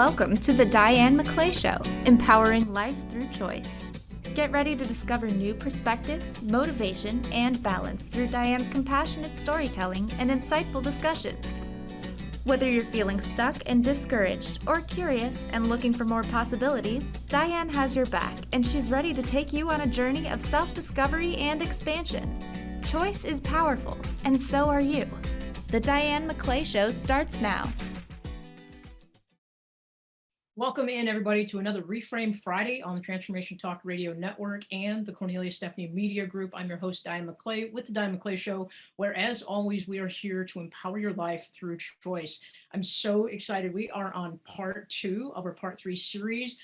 Welcome to the Diane McClay Show, empowering life through choice. Get ready to discover new perspectives, motivation, and balance through Diane's compassionate storytelling and insightful discussions. Whether you're feeling stuck and discouraged or curious and looking for more possibilities, Diane has your back and she's ready to take you on a journey of self-discovery and expansion. Choice is powerful, and so are you. The Diane McClay Show starts now. Welcome in, everybody, to another Reframe Friday on the Transformation Talk Radio Network and the Cornelia Stephanie Media Group. I'm your host, Diane McClay, with the Diane McClay Show, where, as always, we are here to empower your life through choice. I'm so excited. We are on part 2 of our part 3 series.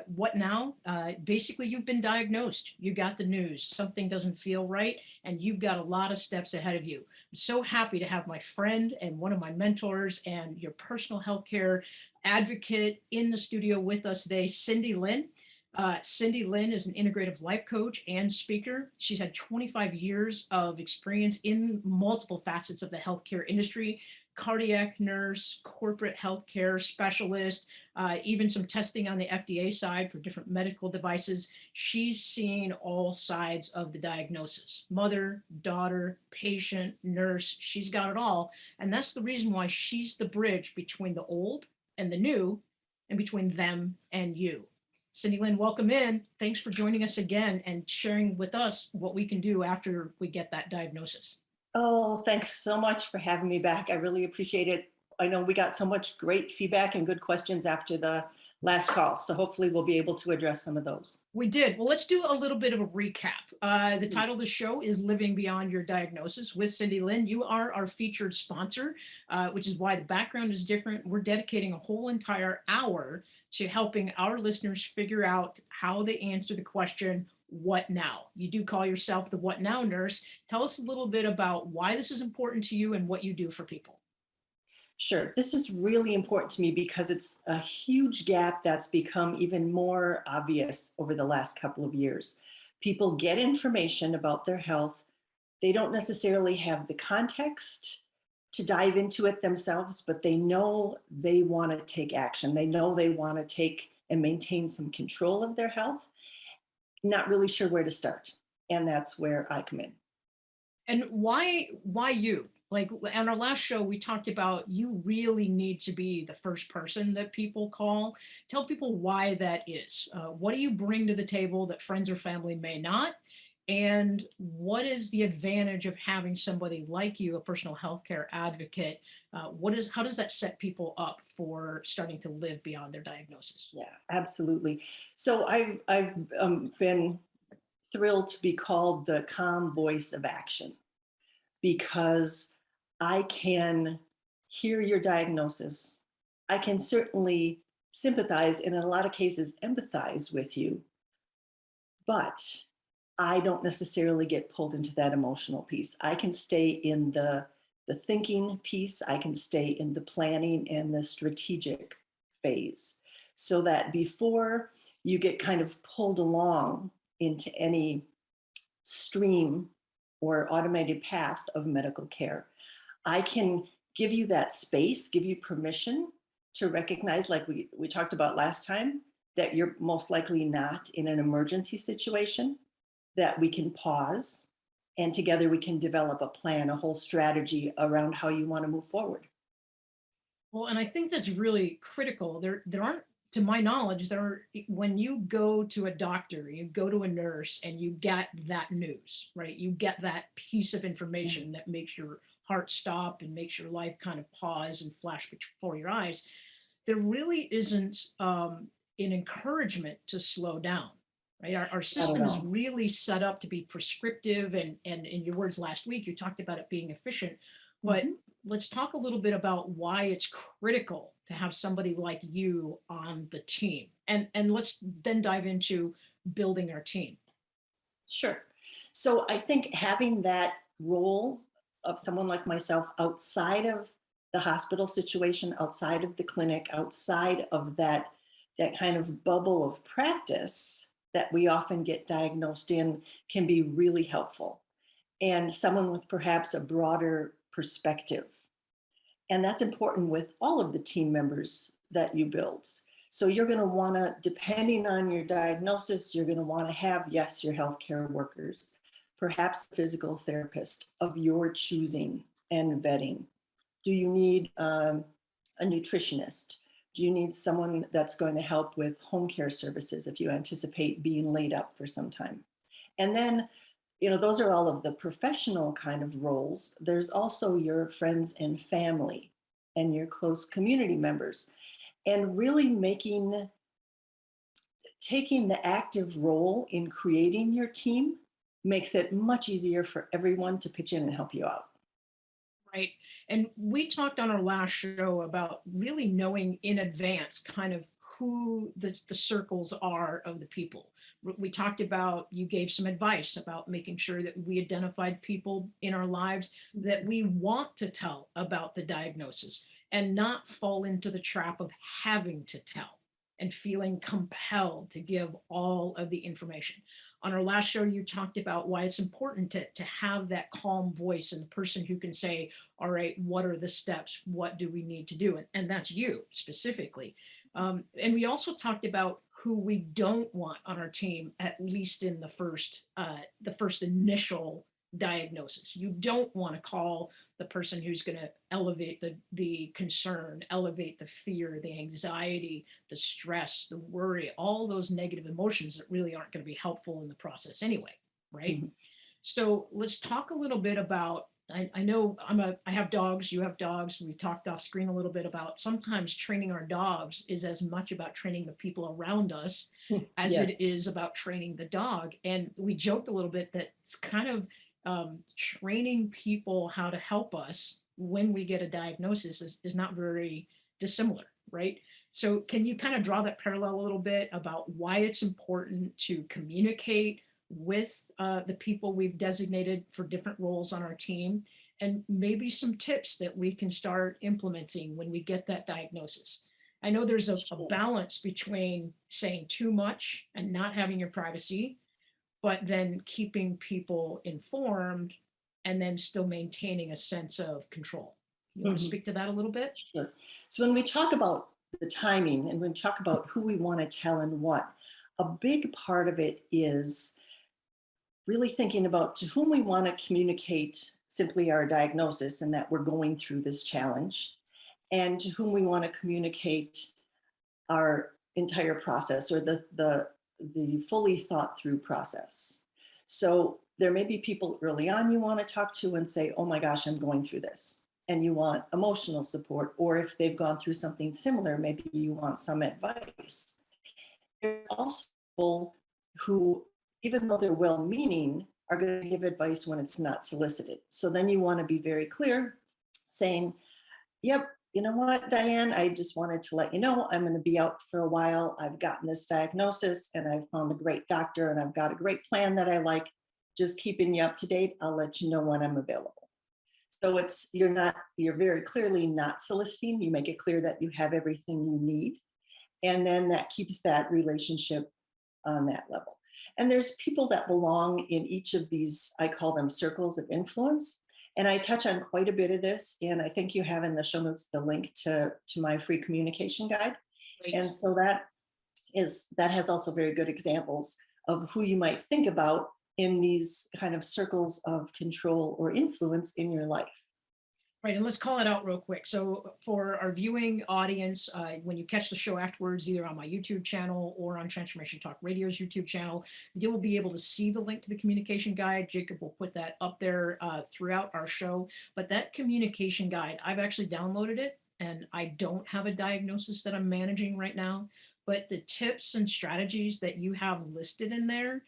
What now? Basically, you've been diagnosed. You got the news. Something doesn't feel right, and you've got a lot of steps ahead of you. I'm so happy to have my friend and one of my mentors and your personal healthcare advocate in the studio with us today, Cyndi Lynne. Cyndi Lynne is an integrative life coach and speaker. She's had 25 years of experience in multiple facets of the healthcare industry: cardiac nurse, corporate healthcare specialist, even some testing on the FDA side for different medical devices. She's seen all sides of the diagnosis: mother, daughter, patient, nurse. She's got it all. And that's the reason why she's the bridge between the old and the new, and between them and you. Cyndi Lynne, welcome in. Thanks for joining us again and sharing with us what we can do after we get that diagnosis. Oh, thanks so much for having me back. I really appreciate it. I know we got so much great feedback and good questions after the last call, so hopefully we'll be able to address some of those. We did. Well, let's do a little bit of a recap. The title of the show is Living Beyond Your Diagnosis with Cyndi Lynne. You are our featured sponsor, which is why the background is different. We're dedicating a whole entire hour to helping our listeners figure out how they answer the question, what now? You do call yourself the What Now nurse. Tell us a little bit about why this is important to you and what you do for people. Sure. This is really important to me because it's a huge gap that's become even more obvious over the last couple of years. People get information about their health. They don't necessarily have the context to dive into it themselves, but they know they want to take action. They know they want to take and maintain some control of their health. Not really sure where to start. And that's where I come in. And why you? Like on our last show, we talked about you really need to be the first person that people call. Tell people why that is. What do you bring to the table that friends or family may not? And what is the advantage of having somebody like you, a personal healthcare advocate? How does that set people up for starting to live beyond their diagnosis? Yeah, absolutely. So I've been thrilled to be called the calm voice of action, because I can hear your diagnosis. I can certainly sympathize and in a lot of cases empathize with you, but I don't necessarily get pulled into that emotional piece. I can stay in the thinking piece. I can stay in the planning and the strategic phase, so that before you get kind of pulled along into any stream or automated path of medical care, I can give you that space, give you permission to recognize, like we talked about last time, that you're most likely not in an emergency situation, that we can pause, and together we can develop a plan, a whole strategy around how you want to move forward. Well, and I think that's really critical. There aren't, to my knowledge, when you go to a doctor, you go to a nurse, and you get that news, right? You get that piece of information that makes your heart stop and makes your life kind of pause and flash before your eyes. There really isn't an encouragement to slow down, right? Our system is really set up to be prescriptive, and in your words last week, you talked about it being efficient. But let's talk a little bit about why it's critical to have somebody like you on the team. And let's then dive into building our team. Sure. So I think having that role of someone like myself outside of the hospital situation, outside of the clinic, outside of that kind of bubble of practice that we often get diagnosed in, can be really helpful. And someone with perhaps a broader perspective. And that's important with all of the team members that you build. So you're going to want to, depending on your diagnosis, you're going to want to have, yes, your healthcare workers, perhaps a physical therapist of your choosing and vetting. Do you need a nutritionist? Do you need someone that's going to help with home care services if you anticipate being laid up for some time? And then, those are all of the professional kind of roles. There's also your friends and family and your close community members, and really taking the active role in creating your team makes it much easier for everyone to pitch in and help you out. Right. And we talked on our last show about really knowing in advance kind of who the circles are of the people. We talked about, you gave some advice about making sure that we identified people in our lives that we want to tell about the diagnosis and not fall into the trap of having to tell and feeling compelled to give all of the information. On our last show, you talked about why it's important to have that calm voice and the person who can say, all right, what are the steps? What do we need to do? And that's you specifically. And we also talked about who we don't want on our team, at least in the first initial diagnosis. You don't want to call the person who's going to elevate the concern, elevate the fear, the anxiety, the stress, the worry, all those negative emotions that really aren't going to be helpful in the process anyway, right? Mm-hmm. So let's talk a little bit about, I know I have dogs, you have dogs. We've talked off screen a little bit about sometimes training our dogs is as much about training the people around us as it is about training the dog. And we joked a little bit that it's kind of training people how to help us when we get a diagnosis is not very dissimilar, right? So can you kind of draw that parallel a little bit about why it's important to communicate with the people we've designated for different roles on our team, and maybe some tips that we can start implementing when we get that diagnosis? I know there's a balance between saying too much and not having your privacy, but then keeping people informed and then still maintaining a sense of control. You want to speak to that a little bit? Sure. So when we talk about the timing and when we talk about who we want to tell and what, a big part of it is really thinking about to whom we want to communicate simply our diagnosis and that we're going through this challenge, and to whom we want to communicate our entire process or the fully thought through process. So there may be people early on you want to talk to and say, oh my gosh, I'm going through this. And you want emotional support, or if they've gone through something similar, maybe you want some advice. There's also people who, even though they're well-meaning, are going to give advice when it's not solicited. So then you want to be very clear, saying, yep, you know what, Diane, I just wanted to let you know I'm going to be out for a while. I've gotten this diagnosis and I've found a great doctor and I've got a great plan that I like. Just keeping you up to date. I'll let you know when I'm available. So you're very clearly not soliciting. You make it clear that you have everything you need. And then that keeps that relationship on that level. And there's people that belong in each of these, I call them circles of influence. And I touch on quite a bit of this. And I think you have in the show notes the link to my free communication guide. Great. And so that has also very good examples of who you might think about in these kind of circles of control or influence in your life. Right, and let's call it out real quick. So for our viewing audience, when you catch the show afterwards, either on my YouTube channel or on Transformation Talk Radio's YouTube channel, you will be able to see the link to the communication guide. Jacob will put that up there throughout our show. But that communication guide, I've actually downloaded it, and I don't have a diagnosis that I'm managing right now. But the tips and strategies that you have listed in there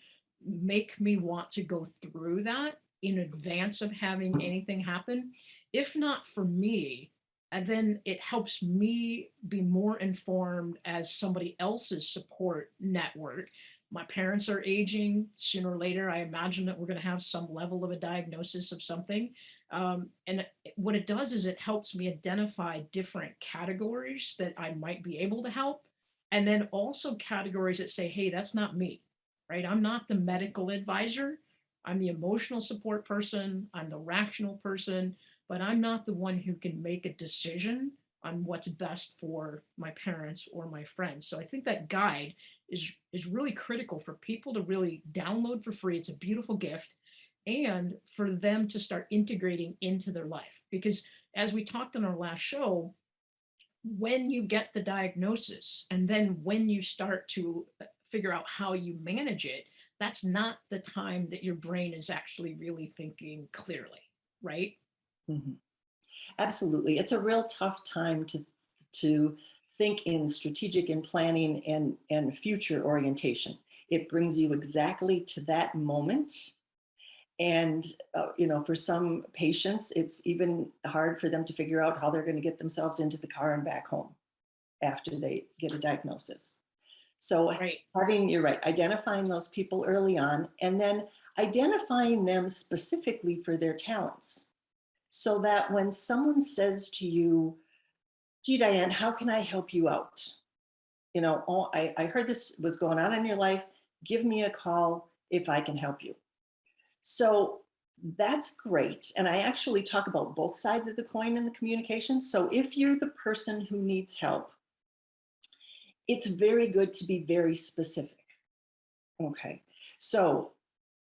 make me want to go through that in advance of having anything happen. If not for me, and then it helps me be more informed as somebody else's support network. My parents are aging. Sooner or later, I imagine that we're going to have some level of a diagnosis of something. And what it does is it helps me identify different categories that I might be able to help. And then also categories that say, hey, that's not me, right? I'm not the medical advisor. I'm the emotional support person. I'm the rational person, but I'm not the one who can make a decision on what's best for my parents or my friends. So I think that guide is really critical for people to really download for free. It's a beautiful gift, and for them to start integrating into their life. Because as we talked on our last show, when you get the diagnosis and then when you start to figure out how you manage it, that's not the time that your brain is actually really thinking clearly, right? Mhm. Absolutely. It's a real tough time to think in strategic and planning and future orientation. It brings you exactly to that moment. And, for some patients, it's even hard for them to figure out how they're going to get themselves into the car and back home after they get a diagnosis. So Right. you're right, identifying those people early on and then identifying them specifically for their talents. So that when someone says to you, gee, Diane, how can I help you out? Oh, I heard this was going on in your life. Give me a call if I can help you. So that's great. And I actually talk about both sides of the coin in the communication. So if you're the person who needs help, it's very good to be very specific. Okay. So,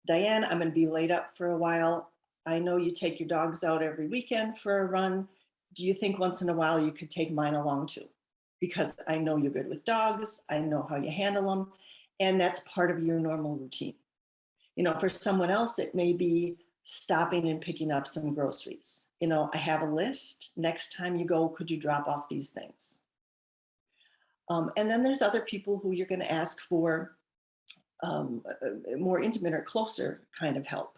Diane, I'm going to be laid up for a while. I know you take your dogs out every weekend for a run. Do you think once in a while you could take mine along too? Because I know you're good with dogs. I know how you handle them. And that's part of your normal routine. For someone else, it may be stopping and picking up some groceries. I have a list. Next time you go, could you drop off these things? And then there's other people who you're going to ask for a more intimate or closer kind of help.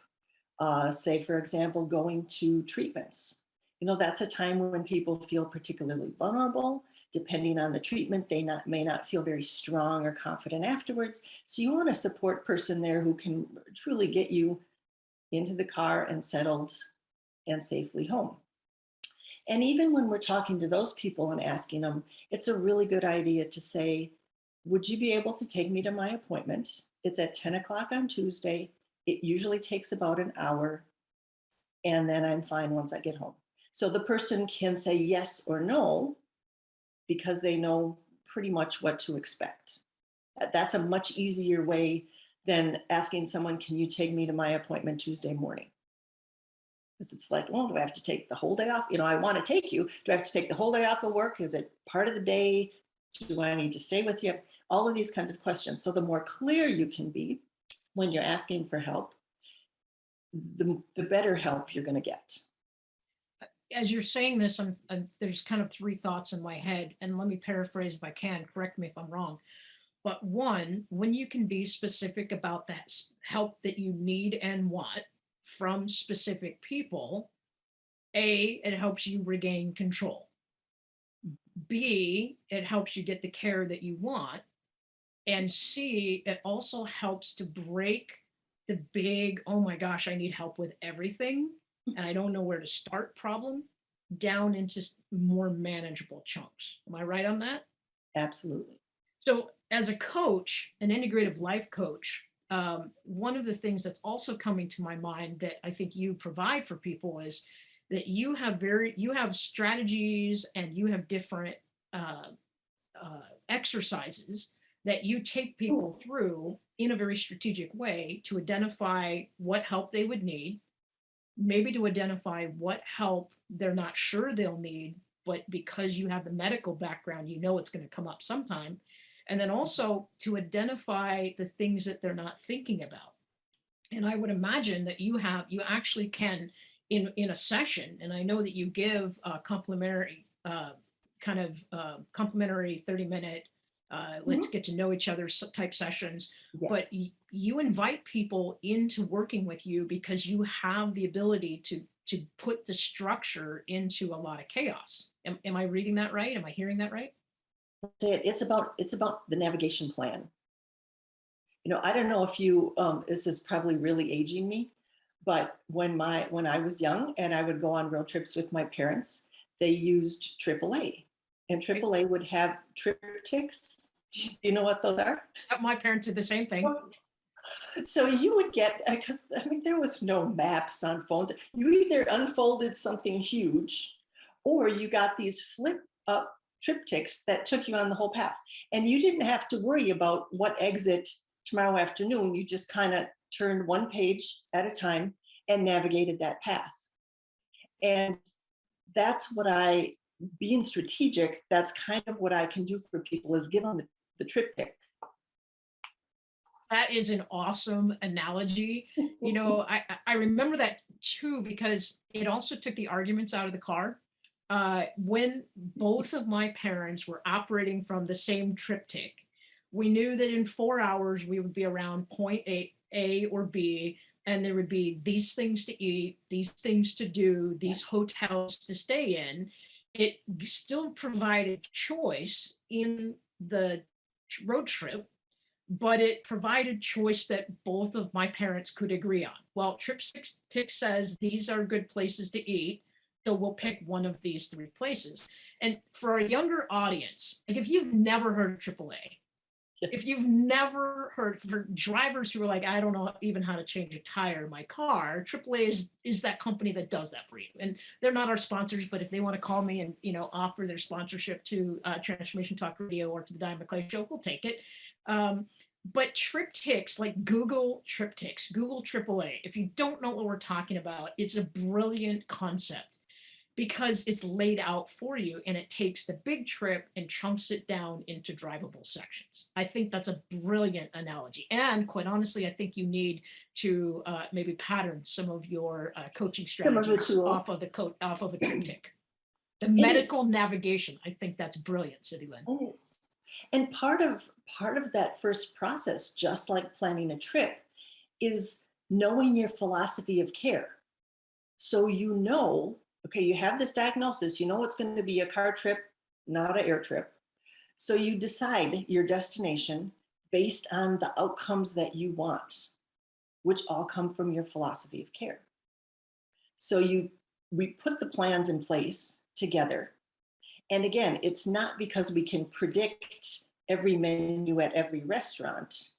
Say, for example, going to treatments. That's a time when people feel particularly vulnerable. Depending on the treatment, they may not feel very strong or confident afterwards. So you want a support person there who can truly get you into the car and settled and safely home. And even when we're talking to those people and asking them, it's a really good idea to say, would you be able to take me to my appointment? It's at 10 o'clock on Tuesday. It usually takes about an hour, and then I'm fine once I get home. So the person can say yes or no because they know pretty much what to expect. That's a much easier way than asking someone, can you take me to my appointment Tuesday morning? Because it's like, well, do I have to take the whole day off? I want to take you. Do I have to take the whole day off of work? Is it part of the day? Do I need to stay with you? All of these kinds of questions. So the more clear you can be when you're asking for help, the better help you're going to get. As you're saying this, there's kind of three thoughts in my head, and let me paraphrase if I can. Correct me if I'm wrong. But one, when you can be specific about that help that you need and want from specific people, A, it helps you regain control. B, it helps you get the care that you want. And C, it also helps to break the big, oh my gosh, I need help with everything and I don't know where to start problem down into more manageable chunks. Am I right on that? Absolutely. So as a coach, an integrative life coach, one of the things that's also coming to my mind that I think you provide for people is that you have strategies and you have different exercises that you take people through in a very strategic way to identify what help they would need, maybe to identify what help they're not sure they'll need, but because you have the medical background, it's going to come up sometime. And then also to identify the things that they're not thinking about. And I would imagine that you actually can in a session, and I know that you give complimentary complimentary 30-minute let's get to know each other type sessions. Yes. But you invite people into working with you because you have the ability to put the structure into a lot of chaos. Am I reading that right? Am I hearing that right? It's about the navigation plan. I don't know if you, this is probably really aging me, but when I was young and I would go on road trips with my parents, they used AAA, and AAA would have triptychs. Do you know what those are? My parents did the same thing. So you would get, because there was no maps on phones. You either unfolded something huge, or you got these flip triptychs that took you on the whole path. And you didn't have to worry about what exit tomorrow afternoon. You just kind of turned one page at a time and navigated that path. And that's what being strategic, that's kind of what I can do for people, is give them the triptych. That is an awesome analogy. You know, I remember that too, because it also took the arguments out of the car. When both of my parents were operating from the same triptych, we knew that in 4 hours we would be around point A or B, and there would be these things to eat, these things to do, these hotels to stay in. It still provided choice in the road trip, but it provided choice that both of my parents could agree on. Well, triptych says these are good places to eat, so we'll pick one of these 3 places. And for a younger audience, like if you've never heard of AAA, if you've never heard, for drivers who are like, I don't know even how to change a tire in my car, AAA is that company that does that for you. And they're not our sponsors, but if they want to call me and, you know, offer their sponsorship to Transformation Talk Radio or to the Diane McClay Show, we'll take it. But triptychs, like Google triptychs, Google AAA, if you don't know what we're talking about, it's a brilliant concept because it's laid out for you and it takes the big trip and chunks it down into drivable sections. I think that's a brilliant analogy. And quite honestly, I think you need to maybe pattern some of your coaching strategies off of a triptych. The medical navigation, I think that's brilliant, Cyndi Lynne. It is. And part of that first process, just like planning a trip, is knowing your philosophy of care. So you know, okay, you have this diagnosis, you know it's going to be a car trip, not an air trip. So you decide your destination based on the outcomes that you want, which all come from your philosophy of care. So we put the plans in place together. And again, it's not because we can predict every menu at every restaurant.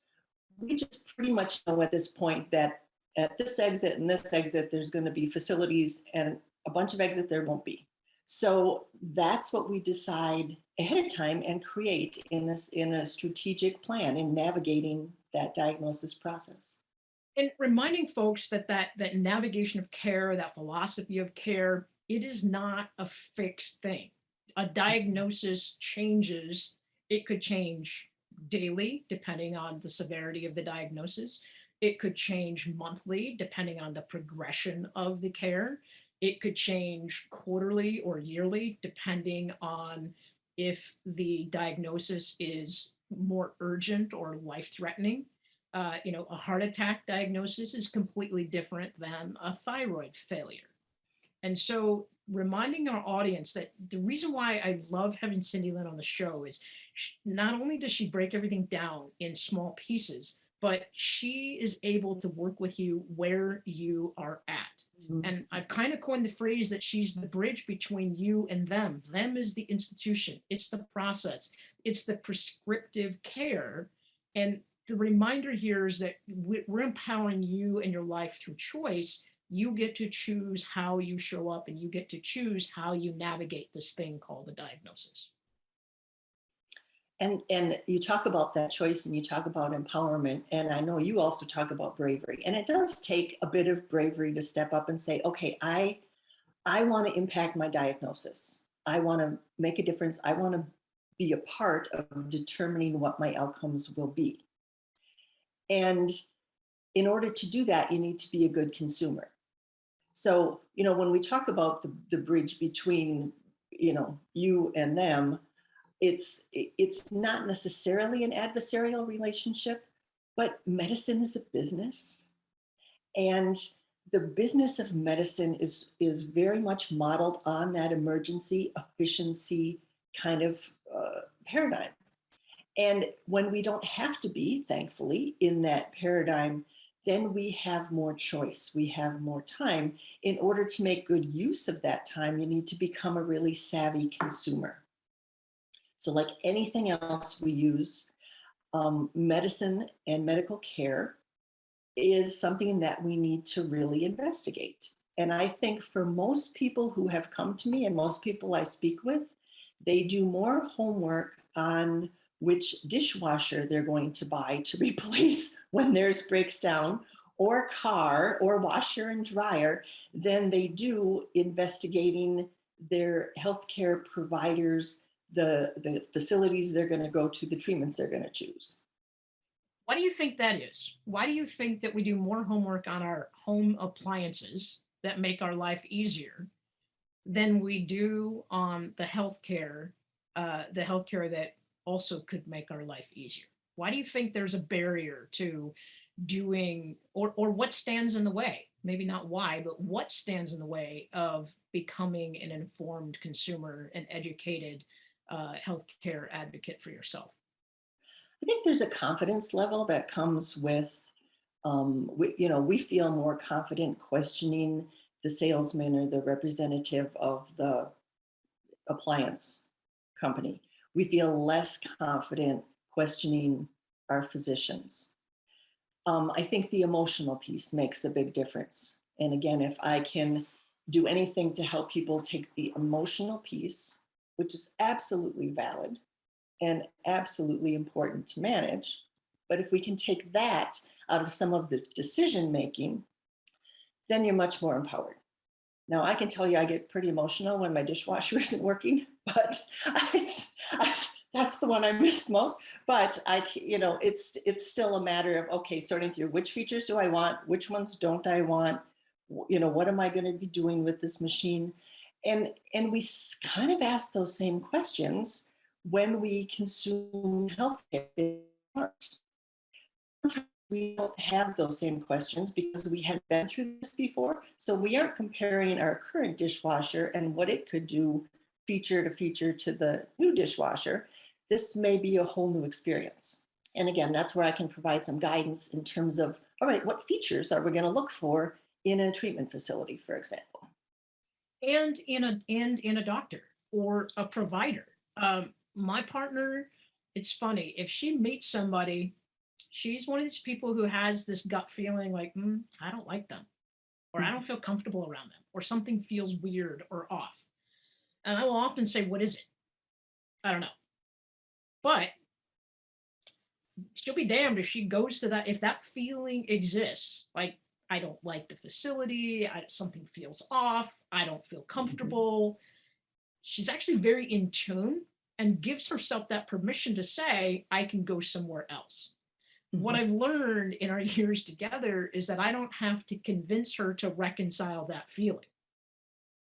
We just pretty much know at this point that at this exit and this exit, there's going to be facilities, and a bunch of exit there won't be. So that's what we decide ahead of time and create in a strategic plan in navigating that diagnosis process. And reminding folks that navigation of care, that philosophy of care, it is not a fixed thing. A diagnosis changes. It could change daily, depending on the severity of the diagnosis. It could change monthly, depending on the progression of the care. It could change quarterly or yearly, depending on if the diagnosis is more urgent or life-threatening. You know, a heart attack diagnosis is completely different than a thyroid failure. And so reminding our audience that the reason why I love having Cyndi Lynne on the show is not only does she break everything down in small pieces, but she is able to work with you where you are at. Mm-hmm. And I've kind of coined the phrase that she's the bridge between you and them. Them is the institution. It's the process. It's the prescriptive care. And the reminder here is that we're empowering you and your life through choice. You get to choose how you show up, and you get to choose how you navigate this thing called a diagnosis. And you talk about that choice, and you talk about empowerment, and I know you also talk about bravery. And it does take a bit of bravery to step up and say, okay, I want to impact my diagnosis. I want to make a difference. I want to be a part of determining what my outcomes will be. And in order to do that, you need to be a good consumer. So, you know, when we talk about the bridge between, you know, you and them, it's not necessarily an adversarial relationship, but medicine is a business. And the business of medicine is very much modeled on that emergency, efficiency kind of paradigm. And when we don't have to be, thankfully, in that paradigm, then we have more choice. We have more time. In order to make good use of that time, you need to become a really savvy consumer. So like anything else we use, medicine and medical care is something that we need to really investigate. And I think for most people who have come to me and most people I speak with, they do more homework on which dishwasher they're going to buy to replace when theirs breaks down, or car, or washer and dryer, than they do investigating their healthcare providers, the facilities they're going to go to, the treatments they're going to choose. Why do you think that is? Why do you think that we do more homework on our home appliances that make our life easier than we do on the healthcare that also could make our life easier? Why do you think there's a barrier to doing, or what stands in the way? Maybe not why, but what stands in the way of becoming an informed consumer, an educated healthcare advocate for yourself? I think there's a confidence level that comes with, we feel more confident questioning the salesman or the representative of the appliance company. We feel less confident questioning our physicians. I think the emotional piece makes a big difference. And again, if I can do anything to help people take the emotional piece, which is absolutely valid and absolutely important to manage, but if we can take that out of some of the decision making, then you're much more empowered. Now, I can tell you I get pretty emotional when my dishwasher isn't working, but that's the one I miss most. But it's still a matter of, okay, sorting through which features do I want, which ones don't I want, what am I going to be doing with this machine? And we kind of ask those same questions when we consume healthcare. Sometimes we don't have those same questions because we haven't been through this before. So we aren't comparing our current dishwasher and what it could do feature to feature to the new dishwasher. This may be a whole new experience. And again, that's where I can provide some guidance in terms of, all right, what features are we going to look for in a treatment facility, for example? And in a doctor or a provider. My partner, it's funny, if she meets somebody, she's one of these people who has this gut feeling like, I don't like them, or I don't feel comfortable around them, or something feels weird or off. And I will often say, what is it? I don't know. But she'll be damned if she goes to that, if that feeling exists, like, I don't like the facility, something feels off, I don't feel comfortable. She's actually very in tune and gives herself that permission to say, I can go somewhere else. What I've learned in our years together is that I don't have to convince her to reconcile that feeling.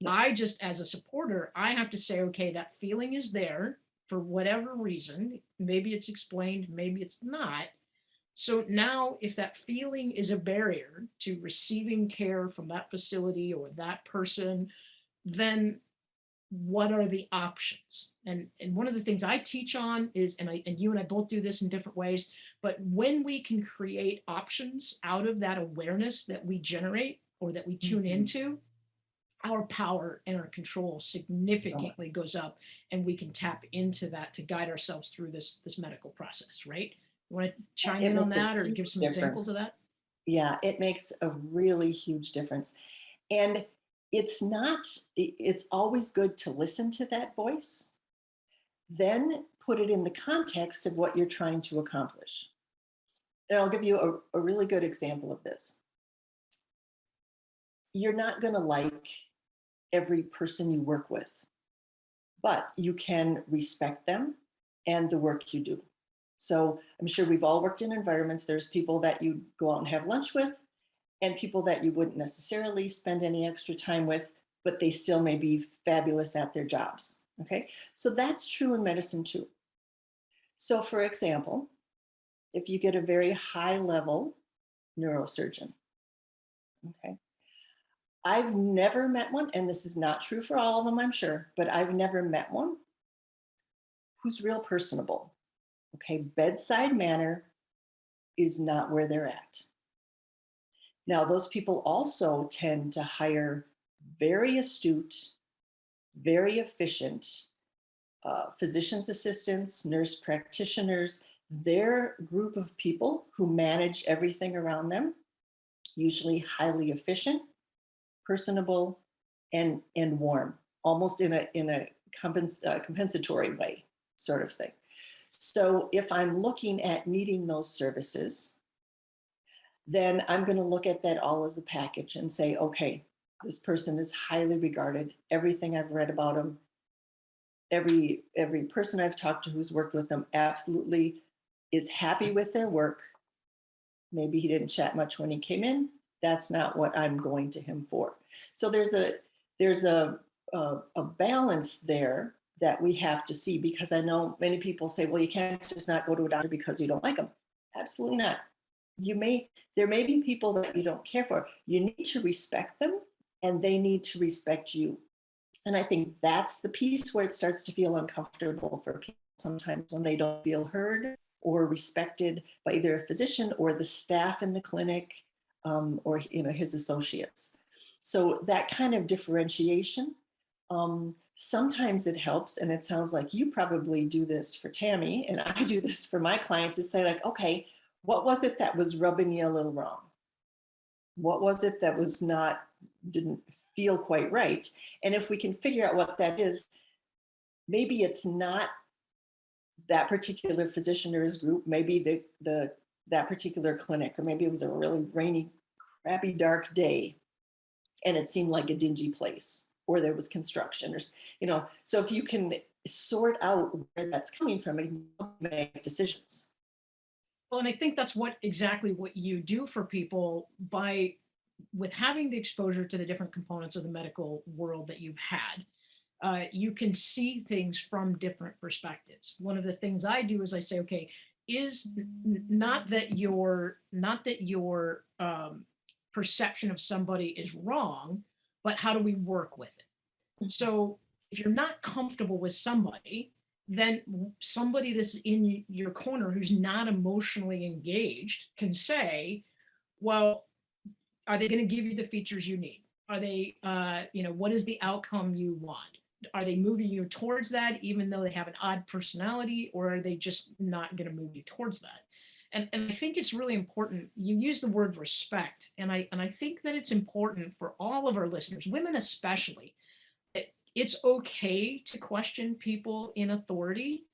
I just, as a supporter, I have to say, okay, that feeling is there for whatever reason. Maybe it's explained, maybe it's not. So now if that feeling is a barrier to receiving care from that facility or that person, then what are the options? And one of the things I teach on is, and you and I both do this in different ways, but when we can create options out of that awareness that we generate or that we tune into, our power and our control significantly goes up, and we can tap into that to guide ourselves through this medical process, right? You want to chime in on that or give some examples of that? Yeah, it makes a really huge difference. And it's always good to listen to that voice, then put it in the context of what you're trying to accomplish. And I'll give you a really good example of this. You're not going to like every person you work with, but you can respect them and the work you do. So I'm sure we've all worked in environments. There's people that you go out and have lunch with, and people that you wouldn't necessarily spend any extra time with, but they still may be fabulous at their jobs. Okay, so that's true in medicine too. So for example, if you get a very high level neurosurgeon, okay, I've never met one, and this is not true for all of them, I'm sure, but I've never met one who's real personable. Okay, bedside manner is not where they're at. Now, those people also tend to hire very astute, very efficient physician's assistants, nurse practitioners, their group of people who manage everything around them, usually highly efficient, personable, and warm, almost in a compensatory way, sort of thing. So if I'm looking at needing those services, then I'm going to look at that all as a package and say, okay, this person is highly regarded. Everything I've read about them, every person I've talked to who's worked with them absolutely is happy with their work. Maybe he didn't chat much when he came in. That's not what I'm going to him for. So there's a balance there that we have to see, because I know many people say, well, you can't just not go to a doctor because you don't like them. Absolutely not. There may be people that you don't care for. You need to respect them, and they need to respect you. And I think that's the piece where it starts to feel uncomfortable for people sometimes, when they don't feel heard or respected by either a physician or the staff in the clinic, or his associates. So that kind of differentiation, sometimes it helps, and it sounds like you probably do this for Tammy, and I do this for my clients, to say like, okay, what was it that was rubbing you a little wrong? What was it that didn't feel quite right? And if we can figure out what that is, maybe it's not that particular physician or his group, maybe that particular clinic, or maybe it was a really rainy, crappy, dark day, and it seemed like a dingy place, or there was construction, or so if you can sort out where that's coming from, you can make decisions. Well, and I think that's exactly what you do for people with having the exposure to the different components of the medical world that you've had. You can see things from different perspectives. One of the things I do is I say, okay, is not that your perception of somebody is wrong, but how do we work with it? So if you're not comfortable with somebody, then somebody that's in your corner who's not emotionally engaged can say, well, are they going to give you the features you need? Are they, what is the outcome you want? Are they moving you towards that, even though they have an odd personality, or are they just not going to move you towards that? And I think it's really important. You use the word respect, and I think that it's important for all of our listeners, women especially, that it's okay to question people in authority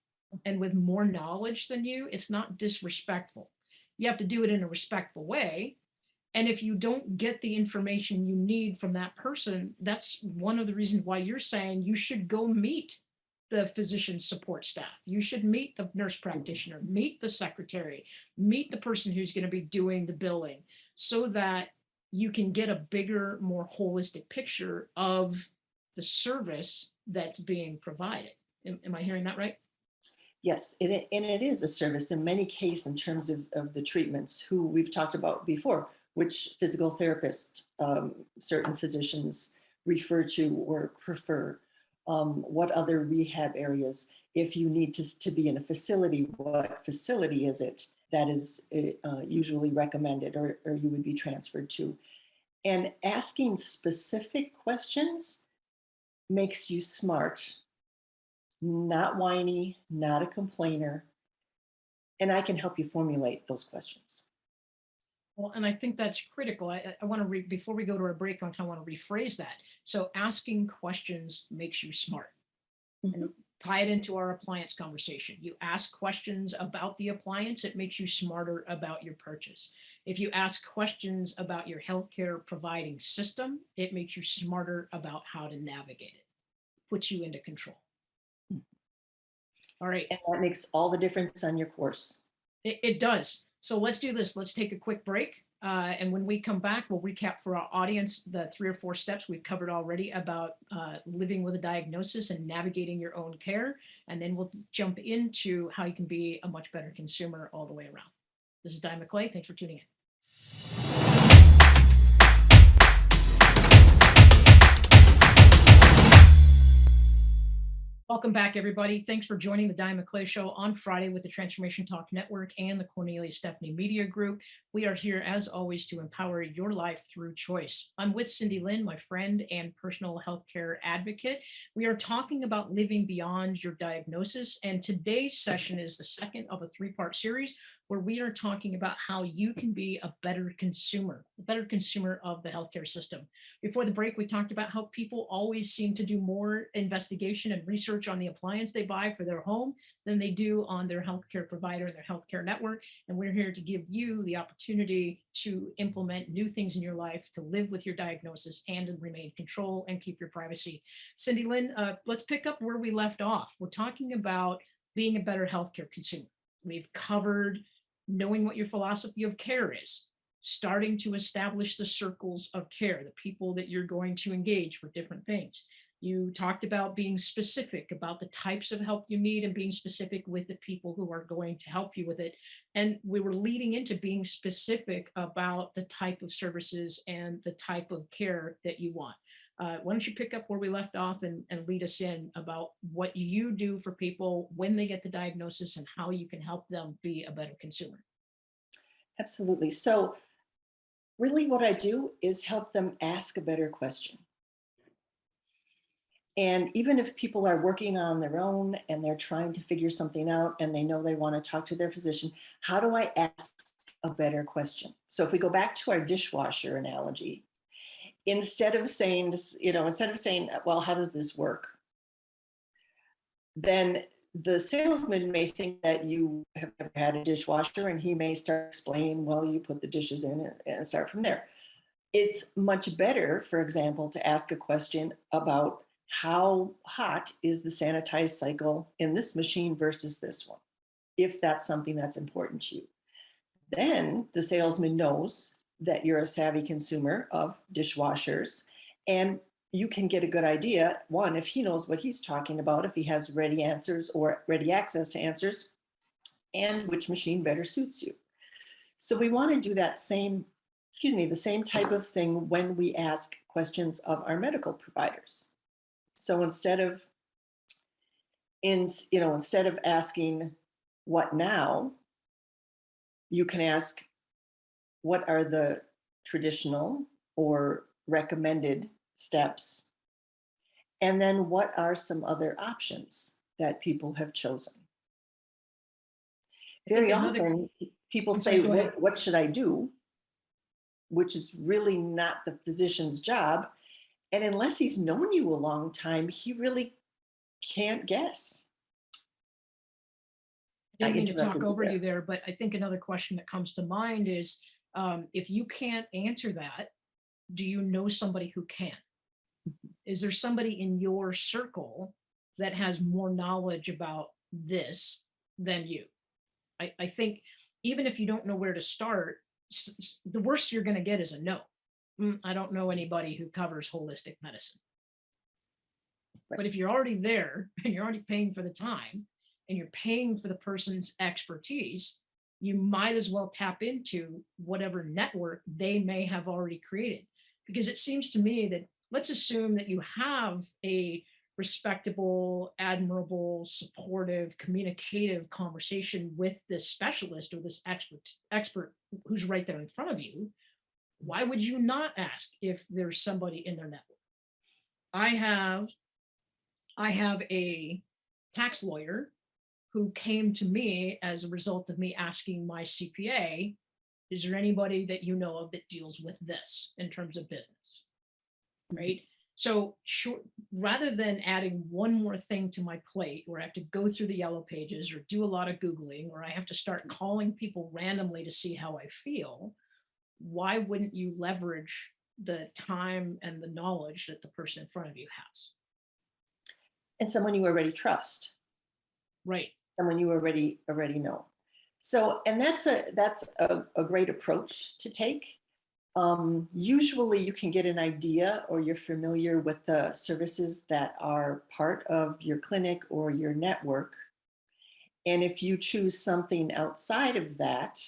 and with more knowledge than you. It's not disrespectful. You have to do it in a respectful way. And if you don't get the information you need from that person, that's one of the reasons why you're saying you should go meet the physician support staff. You should meet the nurse practitioner, meet the secretary, meet the person who's going to be doing the billing, so that you can get a bigger, more holistic picture of the service that's being provided. Am I hearing that right? Yes, and it is a service in many cases in terms of the treatments, who we've talked about before, which physical therapist certain physicians refer to or prefer, what other rehab areas, if you need to be in a facility, what facility is it that is usually recommended, or you would be transferred to. And asking specific questions makes you smart, not whiny, not a complainer. And I can help you formulate those questions. Well, and I think that's critical. I want to before we go to our break, I want to rephrase that. So asking questions makes you smart. Mm-hmm. And tie it into our appliance conversation. You ask questions about the appliance, it makes you smarter about your purchase. If you ask questions about your healthcare providing system, it makes you smarter about how to navigate it, puts you into control. All right. And that makes all the difference on your course. It does. So let's do this. Let's take a quick break. And when we come back, we'll recap for our audience the 3 or 4 steps we've covered already about living with a diagnosis and navigating your own care. And then we'll jump into how you can be a much better consumer all the way around. This is Diane McClay. Thanks for tuning in. Welcome back, everybody. Thanks for joining the Diane McClay Show on Friday with the Transformation Talk Network and the Cornelia Stephanie Media Group. We are here, as always, to empower your life through choice. I'm with Cyndi Lynne, my friend and personal healthcare advocate. We are talking about living beyond your diagnosis, and today's session is the second of a 3-part series where we are talking about how you can be a better consumer of the healthcare system. Before the break, we talked about how people always seem to do more investigation and research on the appliance they buy for their home than they do on their healthcare provider, their healthcare network. And we're here to give you the opportunity to implement new things in your life, to live with your diagnosis and to remain in control and keep your privacy. Cyndi Lynne, let's pick up where we left off. We're talking about being a better healthcare consumer. We've covered knowing what your philosophy of care is, starting to establish the circles of care, the people that you're going to engage for different things. You talked about being specific about the types of help you need and being specific with the people who are going to help you with it. And we were leading into being specific about the type of services and the type of care that you want. Why don't you pick up where we left off and lead us in about what you do for people when they get the diagnosis and how you can help them be a better consumer? Absolutely. So really what I do is help them ask a better question. And even if people are working on their own and they're trying to figure something out and they know they want to talk to their physician, how do I ask a better question? So if we go back to our dishwasher analogy, instead of saying, well, how does this work? Then the salesman may think that you have never had a dishwasher and he may start explaining, well, you put the dishes in and start from there. It's much better, for example, to ask a question about how hot is the sanitized cycle in this machine versus this one, if that's something that's important to you. Then the salesman knows that you're a savvy consumer of dishwashers, and you can get a good idea, one, if he knows what he's talking about, if he has ready answers or ready access to answers, and which machine better suits you. So we want to do that the same type of thing when we ask questions of our medical providers. So instead of asking what now, you can ask, what are the traditional or recommended steps? And then what are some other options that people have chosen? Very often people say, what should I do? Which is really not the physician's job. And unless he's known you a long time, he really can't guess. I didn't mean to talk over you there, but I think another question that comes to mind is, if you can't answer that, do you know somebody who can? Is there somebody in your circle that has more knowledge about this than you? I think even if you don't know where to start, the worst you're going to get is a no. I don't know anybody who covers holistic medicine. Right. But if you're already there and you're already paying for the time and you're paying for the person's expertise, you might as well tap into whatever network they may have already created. Because it seems to me that, let's assume that you have a respectable, admirable, supportive, communicative conversation with this specialist or this expert who's right there in front of you. Why would you not ask if there's somebody in their network? I have a tax lawyer who came to me as a result of me asking my CPA, is there anybody that you know of that deals with this in terms of business? Right? So rather than adding one more thing to my plate where I have to go through the yellow pages or do a lot of Googling, or I have to start calling people randomly to see how I feel, why wouldn't you leverage the time and the knowledge that the person in front of you has? And someone you already trust. Right. Someone you already know. So, and that's a great approach to take. Usually you can get an idea or you're familiar with the services that are part of your clinic or your network. And if you choose something outside of that,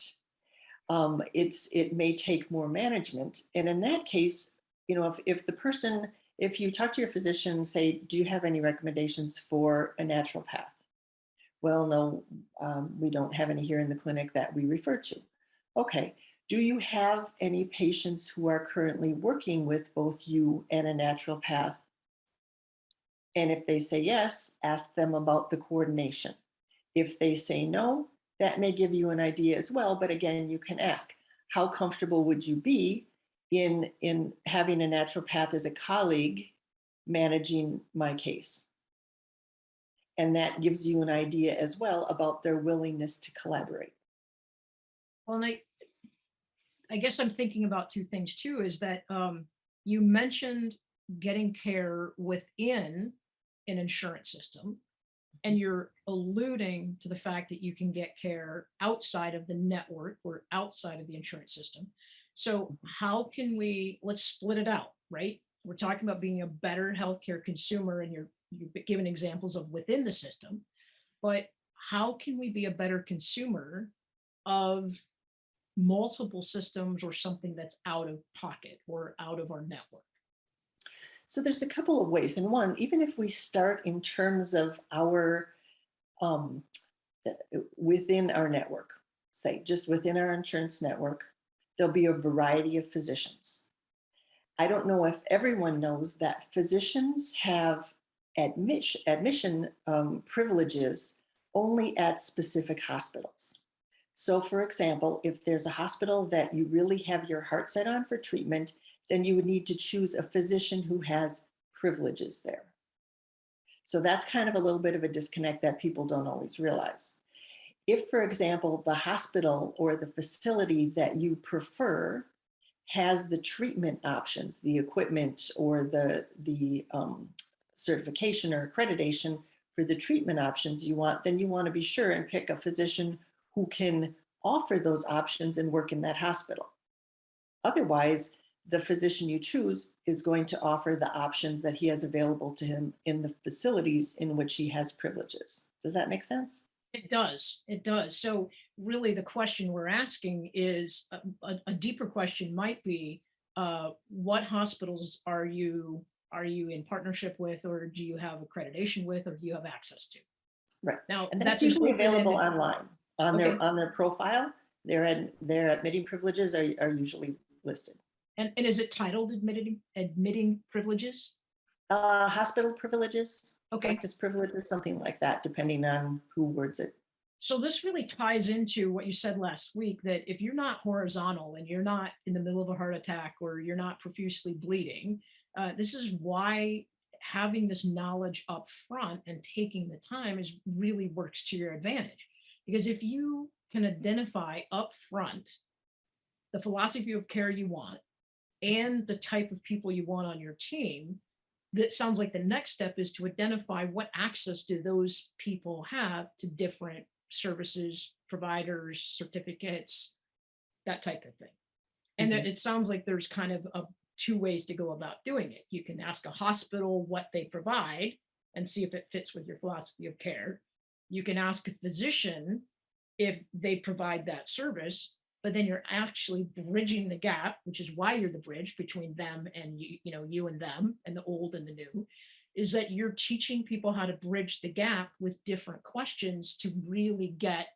it may take more management. And in that case, if you talk to your physician and say, do you have any recommendations for a naturopath? Well, no, we don't have any here in the clinic that we refer to. Okay. Do you have any patients who are currently working with both you and a naturopath? And if they say yes, ask them about the coordination. If they say no, that may give you an idea as well. But again, you can ask, how comfortable would you be in having a naturopath as a colleague managing my case? And that gives you an idea as well about their willingness to collaborate. Well, and I guess I'm thinking about two things too, is that you mentioned getting care within an insurance system, and you're alluding to the fact that you can get care outside of the network or outside of the insurance system. So how can let's split it out, right? We're talking about being a better healthcare consumer, and you've given examples of within the system, but how can we be a better consumer of multiple systems or something that's out of pocket or out of our network? So there's a couple of ways. And one, even if we start in terms of our within our network, say just within our insurance network, there'll be a variety of physicians. I don't know if everyone knows that physicians have admission privileges only at specific hospitals. So for example, if there's a hospital that you really have your heart set on for treatment, then you would need to choose a physician who has privileges there. So that's kind of a little bit of a disconnect that people don't always realize. If, for example, the hospital or the facility that you prefer has the treatment options, the equipment or the certification or accreditation for the treatment options you want, then you want to be sure and pick a physician who can offer those options and work in that hospital. Otherwise, the physician you choose is going to offer the options that he has available to him in the facilities in which he has privileges. Does that make sense? It does. It does. So really the question we're asking is a deeper question might be, what hospitals are you in partnership with, or do you have accreditation with, or do you have access to? Right. Now, And that's usually available online on Okay. their profile. Their admitting privileges are usually listed. And is it titled admitting privileges? Hospital privileges, Okay. practice privileges, something like that, depending on who words it. So this really ties into what you said last week, that if you're not horizontal and you're not in the middle of a heart attack or you're not profusely bleeding, this is why having this knowledge up front and taking the time really works to your advantage. Because if you can identify up front the philosophy of care you want and the type of people you want on your team, that sounds like the next step is to identify what access do those people have to different services, providers, certificates, that type of thing. And it sounds like there's kind of two ways to go about doing it. You can ask a hospital what they provide and see if it fits with your philosophy of care. You can ask a physician if they provide that service, but then you're actually bridging the gap, which is why you're the bridge between them and you and them, and the old and the new, is that you're teaching people how to bridge the gap with different questions to really get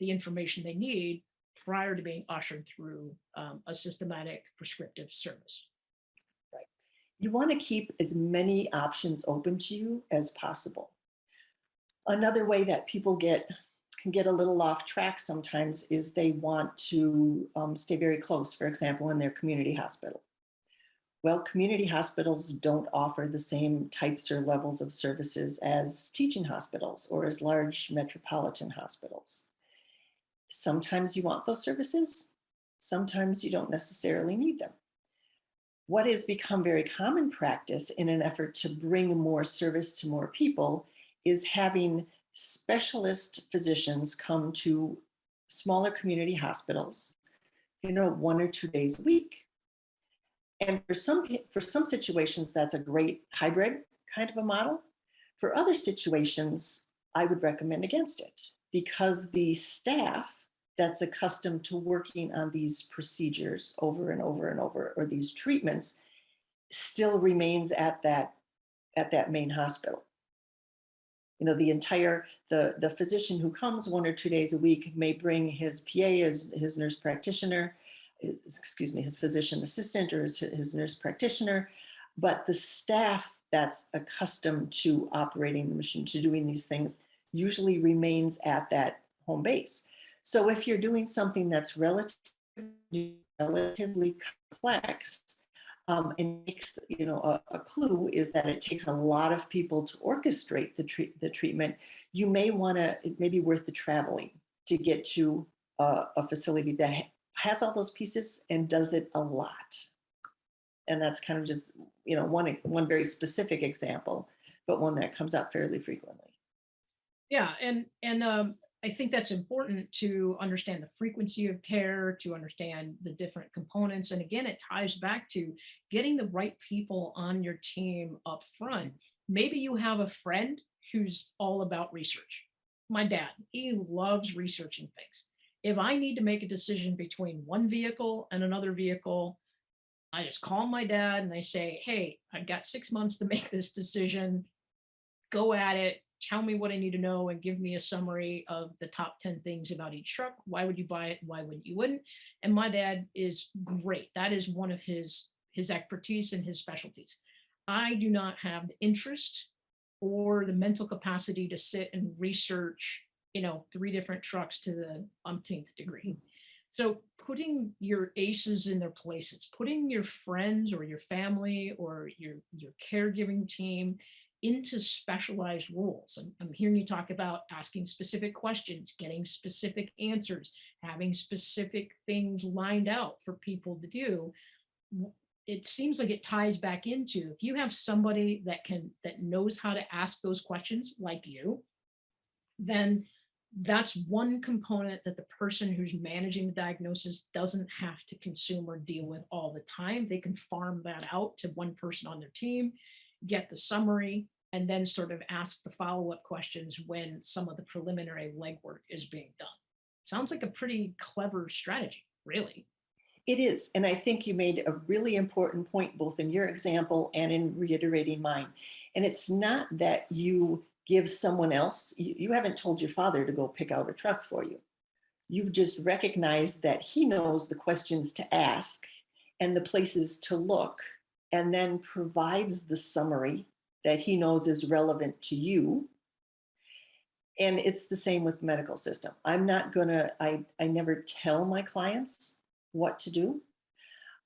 the information they need prior to being ushered through a systematic prescriptive service. Right. You want to keep as many options open to you as possible. Another way that people can get a little off track sometimes is they want to stay very close, for example, in their community hospital. Well, community hospitals don't offer the same types or levels of services as teaching hospitals or as large metropolitan hospitals. Sometimes you want those services, sometimes you don't necessarily need them. What has become very common practice in an effort to bring more service to more people is having specialist physicians come to smaller community hospitals, 1 or 2 days a week. And for some situations, that's a great hybrid kind of a model. For other situations, I would recommend against it, because the staff that's accustomed to working on these procedures over and over and over, or these treatments, still remains at that main hospital. The physician who comes 1 or 2 days a week may bring his PA, his nurse practitioner, his physician assistant or his nurse practitioner, but the staff that's accustomed to operating the machine, to doing these things, usually remains at that home base. So if you're doing something that's relatively complex, and takes, a clue is that it takes a lot of people to orchestrate the treatment. You may want to, it may be worth the traveling to get to a facility that has all those pieces and does it a lot. And that's kind of just, one very specific example, but one that comes up fairly frequently. Yeah, and I think that's important to understand the frequency of care, to understand the different components. And again, it ties back to getting the right people on your team up front. Maybe you have a friend who's all about research. My dad, he loves researching things. If I need to make a decision between one vehicle and another vehicle, I just call my dad and I say, hey, I've got 6 months to make this decision. Go at it. Tell me what I need to know and give me a summary of the top 10 things about each truck. Why would you buy it? Why wouldn't you wouldn't? And my dad is great. That is one of his expertise and his specialties. I do not have the interest or the mental capacity to sit and research, 3 different trucks to the umpteenth degree. So putting your aces in their places, putting your friends or your family or your caregiving team into specialized roles. And I'm hearing you talk about asking specific questions, getting specific answers, having specific things lined out for people to do. It seems like it ties back into, if you have somebody that knows how to ask those questions like you, then that's one component that the person who's managing the diagnosis doesn't have to consume or deal with all the time. They can farm that out to one person on their team, get the summary, and then sort of ask the follow-up questions when some of the preliminary legwork is being done. Sounds like a pretty clever strategy, really. It is. And I think you made a really important point, both in your example and in reiterating mine. And it's not that you give someone else, you haven't told your father to go pick out a truck for you. You've just recognized that he knows the questions to ask and the places to look, and then provides the summary that he knows is relevant to you. And it's the same with the medical system. I'm not gonna, I never tell my clients what to do.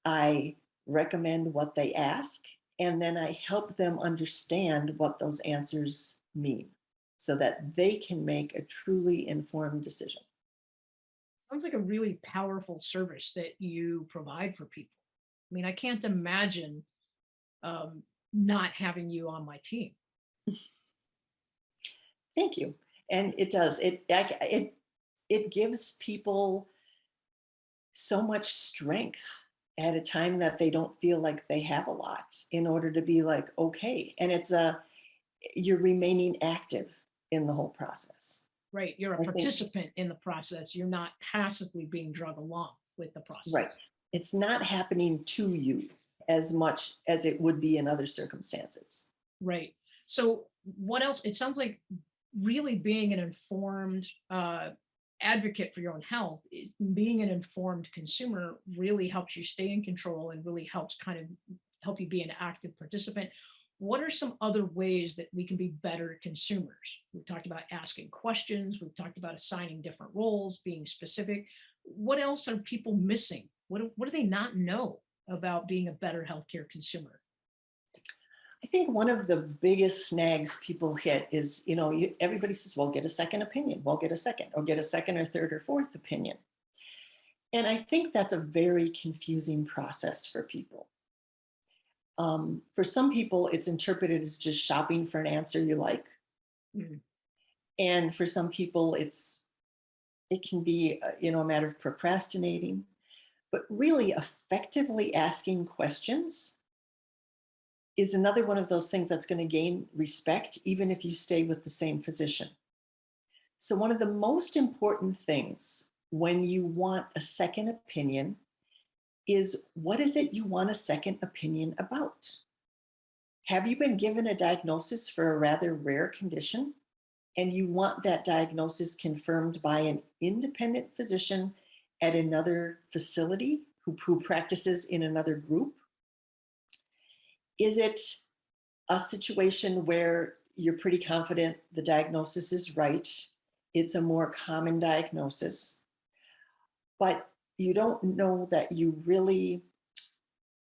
I recommend what they ask, and then I help them understand what those answers mean so that they can make a truly informed decision. Sounds like a really powerful service that you provide for people. I mean, I can't imagine um, not having you on my team. Thank you. And it does. It gives people so much strength at a time that they don't feel like they have a lot, in order to be like, okay. And you're remaining active in the whole process. Right. You're a I think, participant in the process. You're not passively being drug along with the process. right. It's not happening to you as much as it would be in other circumstances. Right. So what else? It sounds like really being an informed advocate for your own health, being an informed consumer really helps you stay in control and really helps kind of help you be an active participant. What are some other ways that we can be better consumers? We've talked about asking questions. We've talked about assigning different roles, being specific. What else are people missing? What do they not know about being a better healthcare consumer? I think one of the biggest snags people hit is, everybody says, well, get a second opinion. Well, get a second, or get a second or third or fourth opinion. And I think that's a very confusing process for people. For some people, it's interpreted as just shopping for an answer you like. Mhm. And for some people, it can be, a matter of procrastinating. But really effectively asking questions is another one of those things that's going to gain respect, even if you stay with the same physician. So one of the most important things when you want a second opinion is, what is it you want a second opinion about? Have you been given a diagnosis for a rather rare condition, and you want that diagnosis confirmed by an independent physician at another facility who practices in another group? Is it a situation where you're pretty confident the diagnosis is right? It's a more common diagnosis. but you don't know that you really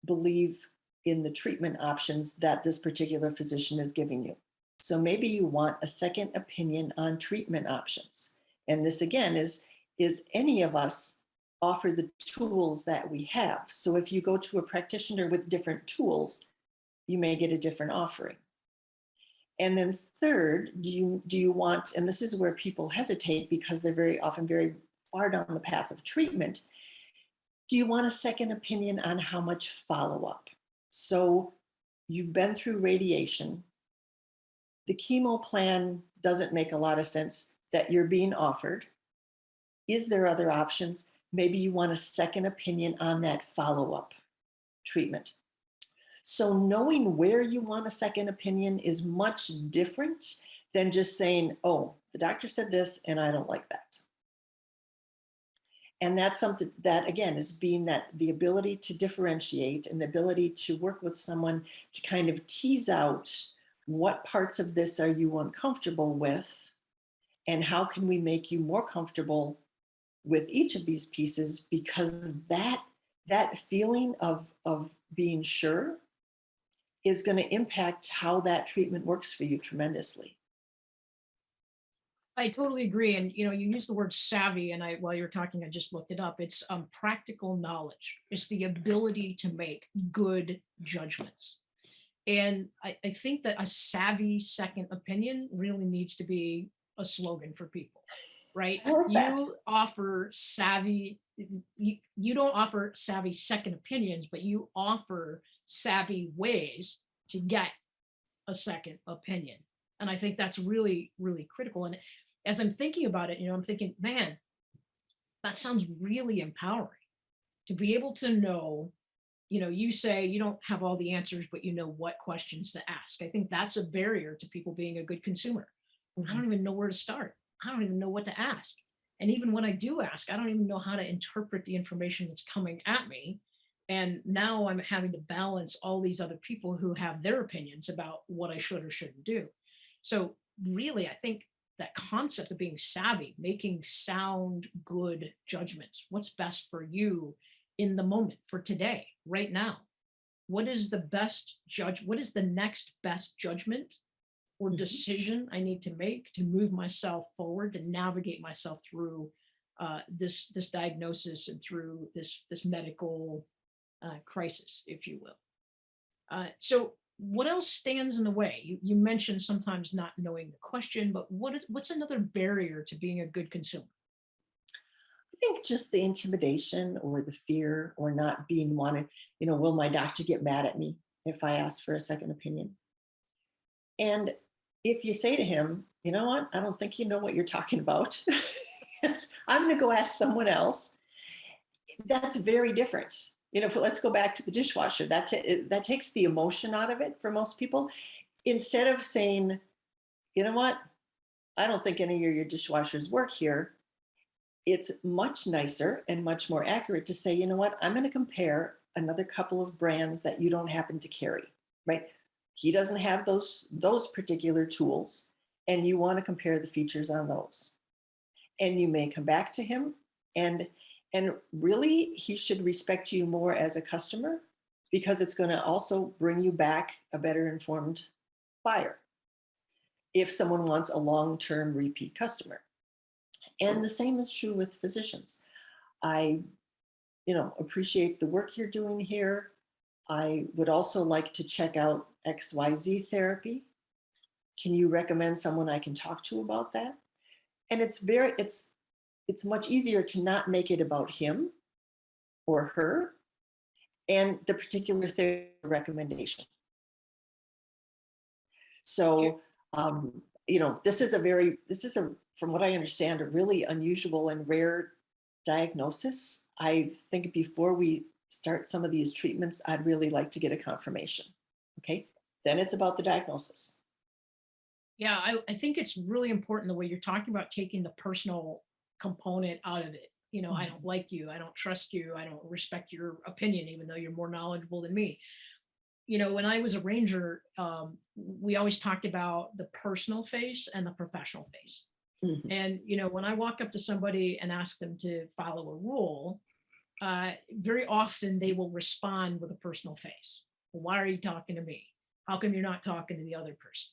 believe in the treatment options that this particular physician is giving you. So maybe you want a second opinion on treatment options. And this again is any of us offer the tools that we have. So if you go to a practitioner with different tools, you may get a different offering. And then third, do you want, and this is where people hesitate because they're very often very far down the path of treatment, do you want a second opinion on how much follow-up? So you've been through radiation. The chemo plan doesn't make a lot of sense that you're being offered. Is there other options? Maybe you want a second opinion on that follow-up treatment. So knowing where you want a second opinion is much different than just saying, oh, the doctor said this and I don't like that. And that's something that, again, is being that the ability to differentiate and the ability to work with someone to kind of tease out what parts of this are you uncomfortable with and how can we make you more comfortable with each of these pieces, because that feeling of being sure is going to impact how that treatment works for you tremendously. I totally agree. And you use the word savvy, and while you're talking, I just looked it up. It's practical knowledge. It's the ability to make good judgments. And I think that a savvy second opinion really needs to be a slogan for people, right? I like that. You don't offer savvy second opinions, but you offer savvy ways to get a second opinion. And I think that's really, really critical. And as I'm thinking about it, I'm thinking, man, that sounds really empowering to be able to know, you say you don't have all the answers, but you know what questions to ask. I think that's a barrier to people being a good consumer. I don't even know where to start. I don't even know what to ask. And even when I do ask, I don't even know how to interpret the information that's coming at me. And now I'm having to balance all these other people who have their opinions about what I should or shouldn't do. So really, I think that concept of being savvy, making sound, good judgments, what's best for you in the moment, for today, right now. What is the next best judgment or decision I need to make to move myself forward, to navigate myself through this diagnosis and through this medical crisis, if you will. So what else stands in the way? You mentioned sometimes not knowing the question, but what's another barrier to being a good consumer? I think just the intimidation or the fear or not being wanted, will my doctor get mad at me if I ask for a second opinion? And if you say to him, you know what, I don't think you know what you're talking about. Yes, I'm going to go ask someone else. That's very different. Let's go back to the dishwasher. That takes the emotion out of it for most people. Instead of saying, you know what, I don't think any of your dishwashers work here. It's much nicer and much more accurate to say, you know what, I'm going to compare another couple of brands that you don't happen to carry, right? He doesn't have those particular tools, and you want to compare the features on those. And you may come back to him, and really he should respect you more as a customer, because it's going to also bring you back a better informed buyer if someone wants a long-term repeat customer. And the same is true with physicians. I, appreciate the work you're doing here. I would also like to check out XYZ therapy. Can you recommend someone I can talk to about that? And it's much easier to not make it about him or her and the particular therapy recommendation. So, this is from what I understand, a really unusual and rare diagnosis. I think before we start some of these treatments, I'd really like to get a confirmation. Okay, then it's about the diagnosis. Yeah, I think it's really important the way you're talking about taking the personal component out of it. I don't like you, I don't trust you, I don't respect your opinion, even though you're more knowledgeable than me. When I was a ranger, we always talked about the personal face and the professional face. Mhm. And, when I walk up to somebody and ask them to follow a rule, very often they will respond with a personal face. Well, why are you talking to me? How come you're not talking to the other person?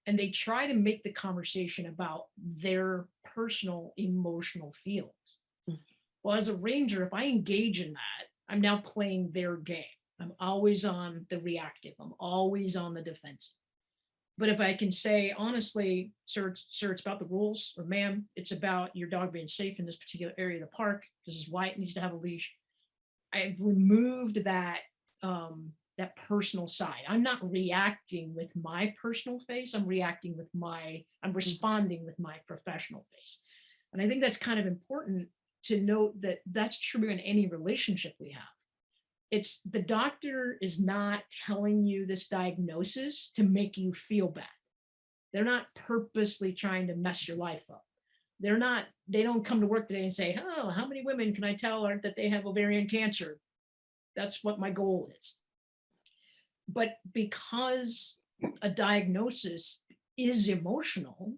And they try to make the conversation about their personal emotional feelings. Mhm. Well, as a ranger, if I engage in that, I'm now playing their game. I'm always on the reactive. I'm always on the defensive. But if I can say, honestly, sir, it's about the rules, or ma'am, it's about your dog being safe in this particular area of the park. This is why it needs to have a leash. I've removed that personal side. I'm not reacting with my personal face. I'm responding with my professional face. And I think that's kind of important to note that that's true in any relationship we have. It's the doctor is not telling you this diagnosis to make you feel bad. They're not purposely trying to mess your life up. They don't come to work today and say, oh, how many women can I tell that they have ovarian cancer? That's what my goal is. But because a diagnosis is emotional,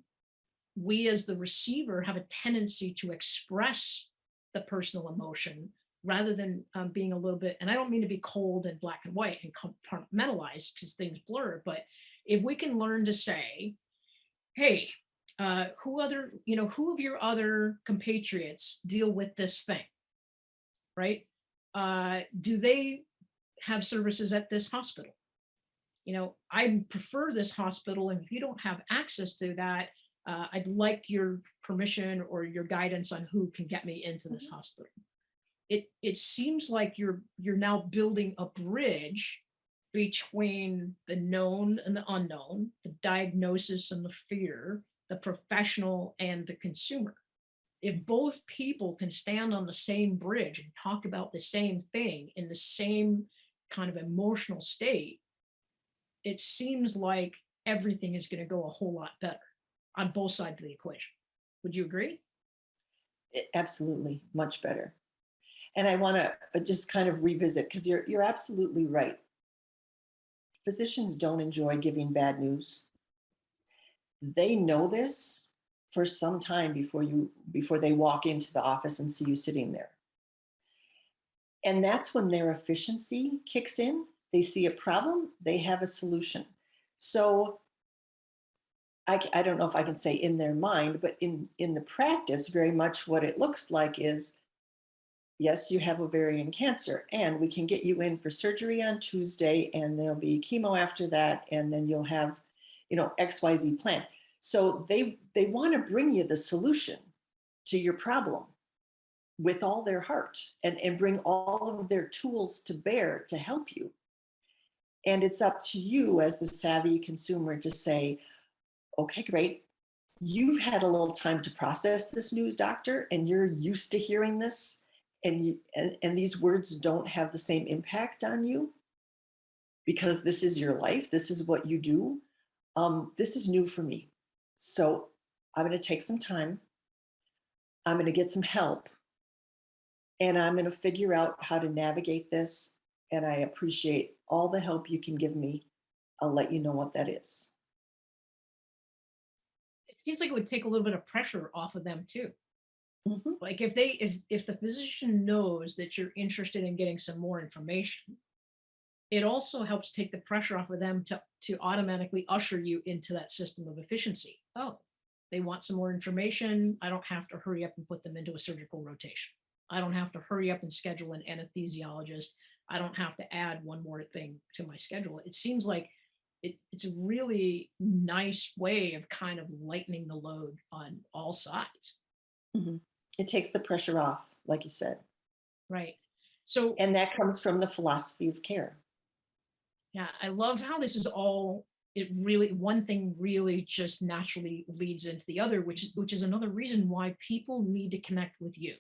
we as the receiver have a tendency to express the personal emotion rather than being a little bit, and I don't mean to be cold and black and white and compartmentalized because things blur, but if we can learn to say, hey, who of your other compatriots deal with this thing, right? Do they have services at this hospital? I prefer this hospital, and if you don't have access to that, I'd like your permission or your guidance on who can get me into this hospital. It seems like you're now building a bridge between the known and the unknown, the diagnosis and the fear, the professional and the consumer. If both people can stand on the same bridge and talk about the same thing in the same kind of emotional state, it seems like everything is going to go a whole lot better on both sides of the equation. Would you agree? Absolutely, much better. And I want to just kind of revisit, because you're absolutely right. Physicians don't enjoy giving bad news. They know this for some time before they walk into the office and see you sitting there. And that's when their efficiency kicks in. They see a problem, they have a solution. So I don't know if I can say in their mind, but in the practice, very much what it looks like is, yes, you have ovarian cancer, and we can get you in for surgery on Tuesday, and there'll be chemo after that, and then you'll have, XYZ plan. So they want to bring you the solution to your problem with all their heart, and bring all of their tools to bear to help you. And it's up to you as the savvy consumer to say, okay, great. You've had a little time to process this news, doctor, and you're used to hearing this. And these words don't have the same impact on you because this is your life. This is what you do. This is new for me. So I'm going to take some time. I'm going to get some help. And I'm going to figure out how to navigate this. And I appreciate all the help you can give me. I'll let you know what that is. It seems like it would take a little bit of pressure off of them too. Mm-hmm. Like if the physician knows that you're interested in getting some more information, it also helps take the pressure off of them to automatically usher you into that system of efficiency. Oh, they want some more information. I don't have to hurry up and put them into a surgical rotation. I don't have to hurry up and schedule an anesthesiologist. I don't have to add one more thing to my schedule. It seems like it's a really nice way of kind of lightening the load on all sides. Mm-hmm. It takes the pressure off, like you said. Right. So, and that comes from the philosophy of care. Yeah, I love how this is all, one thing really just naturally leads into the other, which is another reason why people need to connect with you.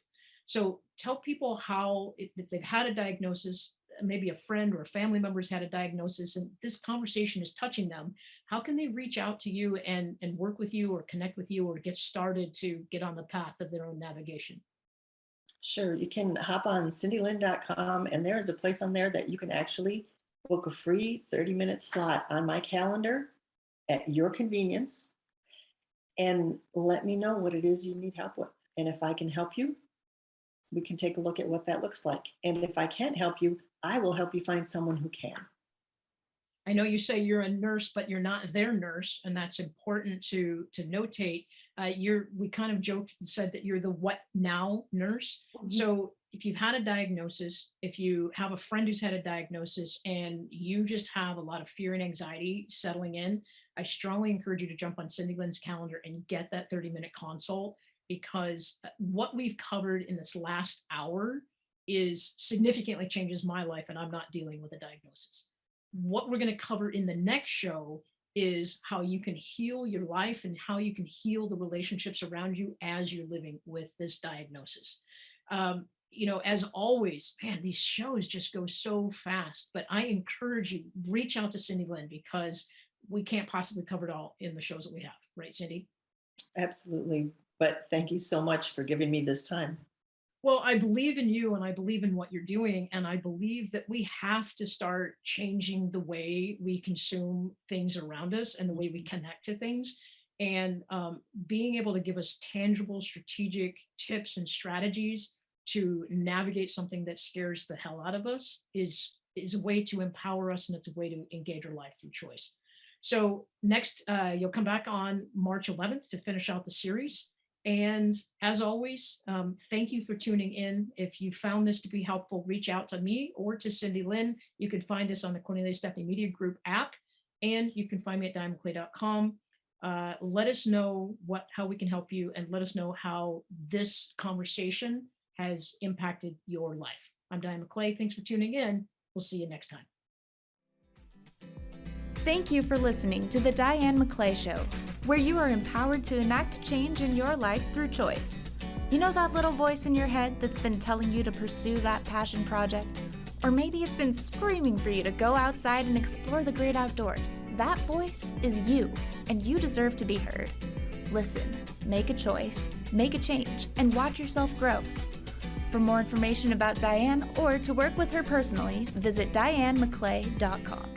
So tell people how, if they've had a diagnosis, maybe a friend or a family member's had a diagnosis, and this conversation is touching them, how can they reach out to you and work with you or connect with you or get started to get on the path of their own navigation? Sure, you can hop on cindylynne.com, and there is a place on there that you can actually book a free 30-minute slot on my calendar at your convenience. and let me know what it is you need help with. And if I can help you, we can take a look at what that looks like. And if I can't help you, I will help you find someone who can. I know you say you're a nurse, but you're not their nurse, and that's important to notate. We kind of joked and said that you're the what now nurse. So if you've had a diagnosis, if you have a friend who's had a diagnosis, and you just have a lot of fear and anxiety settling in, I strongly encourage you to jump on Cyndi Lynne's calendar and get that 30-minute consult, because what we've covered in this last hour is significantly changes my life, and I'm not dealing with a diagnosis. What we're going to cover in the next show is how you can heal your life and how you can heal the relationships around you as you're living with this diagnosis. As always, man, these shows just go so fast, but I encourage you, reach out to Cyndi Lynne, because we can't possibly cover it all in the shows that we have. Right, Cyndi? Absolutely. But thank you so much for giving me this time. Well, I believe in you, and I believe in what you're doing. And I believe that we have to start changing the way we consume things around us and the way we connect to things. And being able to give us tangible, strategic tips and strategies to navigate something that scares the hell out of us is a way to empower us, and it's a way to engage our life through choice. So next, you'll come back on March 11th to finish out the series. And as always, thank you for tuning in. If you found this to be helpful, reach out to me or to Cyndi Lynne. You can find us on the Cornelia Stephanie Media Group app, and you can find me at dianemcclay.com. Let us know how we can help you, and let us know how this conversation has impacted your life. I'm Diane McClay. Thanks for tuning in. We'll see you next time. Thank you for listening to The Diane McClay Show, where you are empowered to enact change in your life through choice. You know that little voice in your head that's been telling you to pursue that passion project? Or maybe it's been screaming for you to go outside and explore the great outdoors. That voice is you, and you deserve to be heard. Listen, make a choice, make a change, and watch yourself grow. For more information about Diane or to work with her personally, visit dianemcclay.com.